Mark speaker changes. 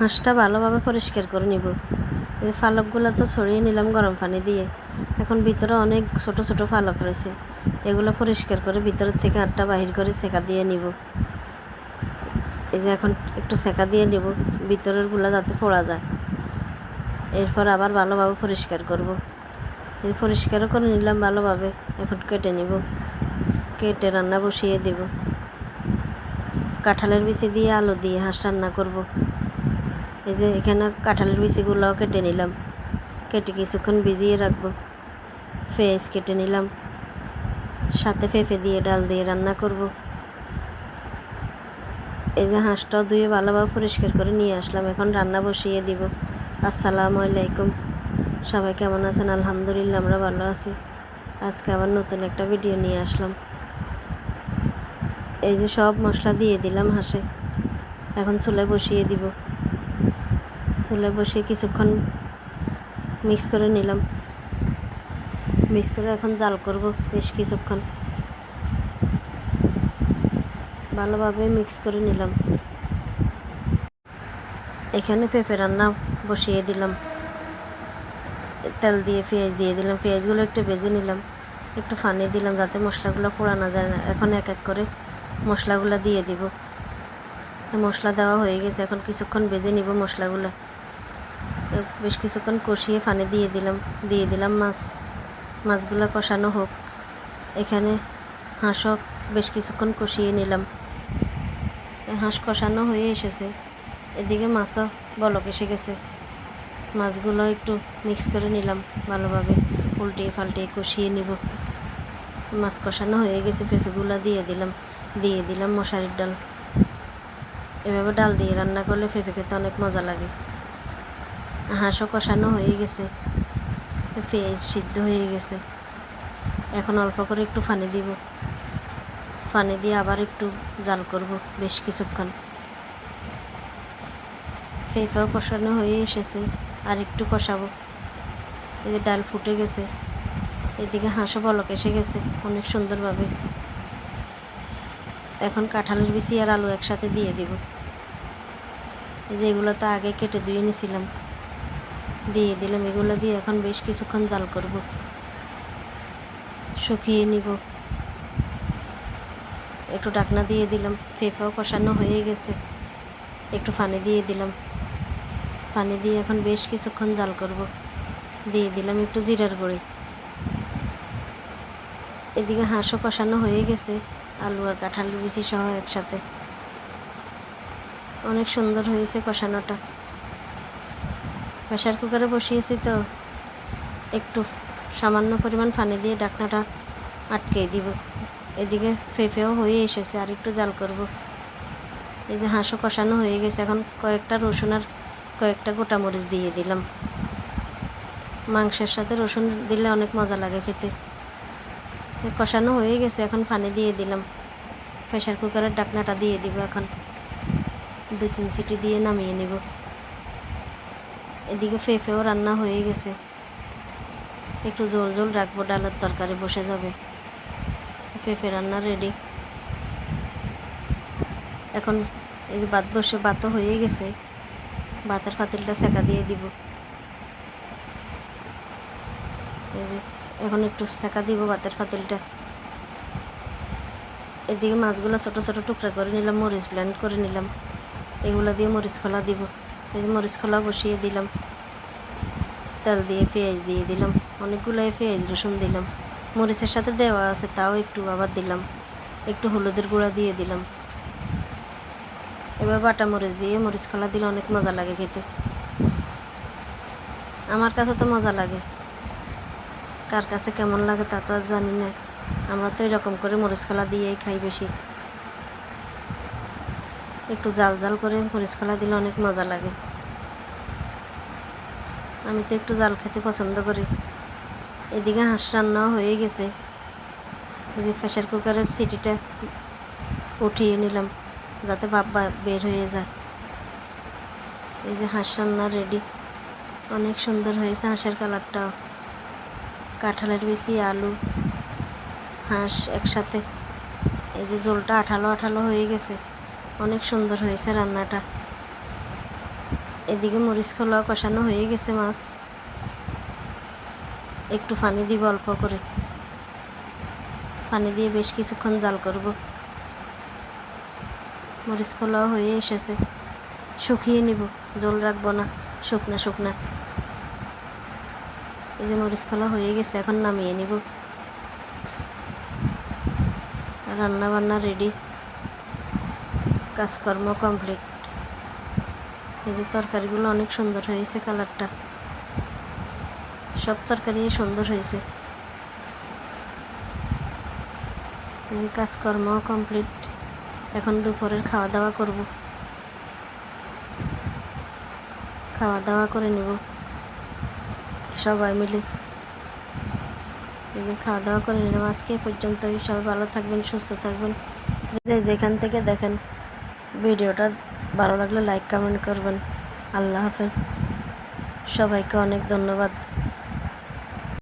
Speaker 1: হাঁসটা ভালোভাবে পরিষ্কার করে নিব। এই পালকগুলো তো ছড়িয়ে নিলাম গরম পানি দিয়ে। এখন ভিতরে অনেক ছোট ছোট পালক রয়েছে, এগুলো পরিষ্কার করে ভিতরের থেকে আটটা বাহির করে সেকা দিয়ে নিব। এই যে এখন একটু সেকা দিয়ে নিব ভিতরেরগুলো যাতে পোড়া যায়। এরপর আবার ভালোভাবে পরিষ্কার করব। এই পরিষ্কারও করে নিলাম ভালোভাবে। এখন কেটে নিব, কেটে রান্না বসিয়ে দেব। কাঁঠালের বিচি দিয়ে আলু দিয়ে হাঁস রান্না করব। এই যে এখানে কাঁঠালের বিচিগুলোও কেটে নিলাম, কেটে কিছুক্ষণ ভিজিয়ে রাখবো। পেঁয়াজ কেটে নিলাম, সাথে পেঁপে দিয়ে ডাল দিয়ে রান্না করব। এই যে হাঁসটাও ধুয়ে ভালোভাবে পরিষ্কার করে নিয়ে আসলাম, এখন রান্না বসিয়ে দিব। আসসালামু আলাইকুম, সবাই কেমন আছেন? আলহামদুলিল্লাহ আমরা ভালো আছি। আজকে আবার নতুন একটা ভিডিও নিয়ে আসলাম। এই যে সব মশলা দিয়ে দিলাম হাঁসে, এখন চুলায় বসিয়ে দিব। চুলায় বসিয়ে কিছুক্ষণ মিক্স করে নিলাম, মিক্স করে এখন জাল করব বেশ কিছুক্ষণ। ভালোভাবে মিক্স করে নিলাম। এখানে পেঁপে রান্না বসিয়ে দিলাম, তেল দিয়ে পেঁয়াজ দিয়ে দিলাম। পেঁয়াজগুলো একটু ভেজে নিলাম, একটু পানি দিলাম যাতে মশলাগুলো পোড়া না যায় না। এখন এক এক করে মশলাগুলো দিয়ে দিব। মশলা দেওয়া হয়ে গেছে, এখন কিছুক্ষণ ভেজে নিব মশলাগুলো। বেশ কিছুক্ষণ কষিয়ে পানি দিয়ে দিলাম মাছগুলো কষানো হোক। এখানে হাঁসও বেশ কিছুক্ষণ কষিয়ে নিলাম। হাঁস কষানো হয়ে এসেছে, এদিকে মাছও বলক এসে গেছে। মাছগুলো একটু মিক্স করে নিলাম ভালোভাবে, উল্টিয়ে পাল্টিয়ে কষিয়ে নিব। মাছ কষানো হয়ে গেছে, পেঁপেগুলো দিয়ে দিলাম মশারির ডাল। এভাবে ডাল দিয়ে রান্না করলে পেঁপে খেতে অনেক মজা লাগে। হাঁসও কষানো হয়ে গেছে, পেঁয়াজ সিদ্ধ হয়ে গেছে। এখন অল্প করে একটু পানি দিব, পানি দিয়ে আবার একটু জাল করব বেশ কিছুক্ষণ। পেঁপেও কষানো হয়ে এসেছে, আর একটু কষাবো। এই যে ডাল ফুটে গেছে, এদিকে হাঁসও বলক এসে গেছে অনেক সুন্দরভাবে। এখন কাঁঠালের বিচি আর আলু একসাথে দিয়ে দিব। এই যে এগুলো তো আগে কেটে ধুয়ে নিয়েছিলাম, দিয়ে দিলাম। এগুলো দিয়ে এখন বেশ কিছুক্ষণ জাল করব, শুকিয়ে নিব। একটু ঢাকনা দিয়ে দিলাম। পেঁপেও কষানো হয়ে গেছে, একটু পানি দিয়ে দিলাম। পানি দিয়ে এখন বেশ কিছুক্ষণ জাল করব। দিয়ে দিলাম একটু জিরার গুঁড়ি। এদিকে হাঁসও কষানো হয়ে গেছে, আলু আর কাঁঠালের বিচি সহ একসাথে। অনেক সুন্দর হয়েছে কষানোটা। প্রেসার কুকারে বসিয়েছি তো একটু সামান্য পরিমাণ পানি দিয়ে ঢাকনাটা আটকে দিব। এদিকে পেঁপেও হয়ে এসেছে, আর একটু জাল করব। এই যে হাঁসও কষানো হয়ে গেছে, এখন কয়েকটা রসুন আর কয়েকটা গোটা মরিচ দিয়ে দিলাম। মাংসের সাথে রসুন দিলে অনেক মজা লাগে খেতে। কষানো হয়ে গেছে, এখন পানি দিয়ে দিলাম। প্রেসার কুকারের ঢাকনাটা দিয়ে দিব। এখন 2-3 সিটি দিয়ে নামিয়ে নিব। এদিকে পেঁপেও রান্না হয়ে গেছে, একটু ঝোল ঝোল রাখবো, ডালের তরকারি বসে যাবে। পেঁপে রান্না রেডি। এখন এই যে ভাতও হয়ে গেছে, ভাতের পাতিলটা সেকা দিয়ে দিব। এই যে এখন একটু সেকা দিব ভাতের পাতিলটা। এদিকে মাছগুলো ছোট ছোট টুকরা করে নিলাম, মরিচ ব্লেন্ড করে নিলাম। এগুলো দিয়ে মরিচ খোলা দিব। এই যে মরিচ খোলা বসিয়ে দিলাম, তেল দিয়ে পেঁয়াজ দিয়ে দিলাম। অনেকগুলো পেঁয়াজ রসুন দিলাম, মরিচের সাথে দেওয়া আছে তাও একটু আবার দিলাম। একটু হলুদের গুঁড়া দিয়ে দিলাম। এবার বাটা মরিচ দিয়ে মরিচ খোলা দিলে অনেক মজা লাগে খেতে। আমার কাছে তো মজা লাগে, কার কাছে কেমন লাগে তা তো আর জানি না। আমরা তো এরকম করে মরিচ খোলা দিয়েই খাই বেশি। একটু জাল জাল করে মরিচ খোলা দিলে অনেক মজা লাগে। আমি তো একটু জাল খেতে পছন্দ করি। এদিকে হাঁস রান্নাও হয়ে গেছে। এই যে প্রেসার কুকারের সিটিটা উঠিয়ে নিলাম যাতে ভাপ বের হয়ে যায়। এই যে হাঁস রান্না রেডি। অনেক সুন্দর হয়েছে হাঁসের কালারটাও। কাঁঠালের বিচি, আলু, হাঁস একসাথে। এই যে ঝোলটা আঠালো আঠালো হয়ে গেছে, অনেক সুন্দর হয়েছে রান্নাটা। এদিকে মরিচ খোলা কষানো হয়ে গেছে, মাছ একটু পানি দিব অল্প করে, পানি দিয়ে বেশ কিছুক্ষণ জাল করব। মরিচ খোলাও হয়ে এসেছে, শুকিয়ে নিব, জল রাখবো না, শুকনা শুকনা। এই যে মরিচ খোলা হয়ে গেছে, এখন নামিয়ে নিব। রান্না বান্না রেডি, কাজকর্ম কমপ্লিট। এই যে তরকারিগুলো অনেক সুন্দর হয়েছে, কালারটা সব তরকারি সুন্দর হয়েছে। এই যে কাজকর্ম কমপ্লিট, এখন দুপুরের খাওয়া দাওয়া করব, খাওয়া দাওয়া করে নেব সবাই মিলে। এই যে খাওয়া দাওয়া করে নিলাম। আজকে পর্যন্তই, সবাই ভালো থাকবেন, সুস্থ থাকবেন। যে যেখান থেকে দেখেন ভিডিওটা, ভালো লাগলে লাইক কমেন্ট করবেন। আল্লাহ হাফেজ, সবাইকে অনেক ধন্যবাদ।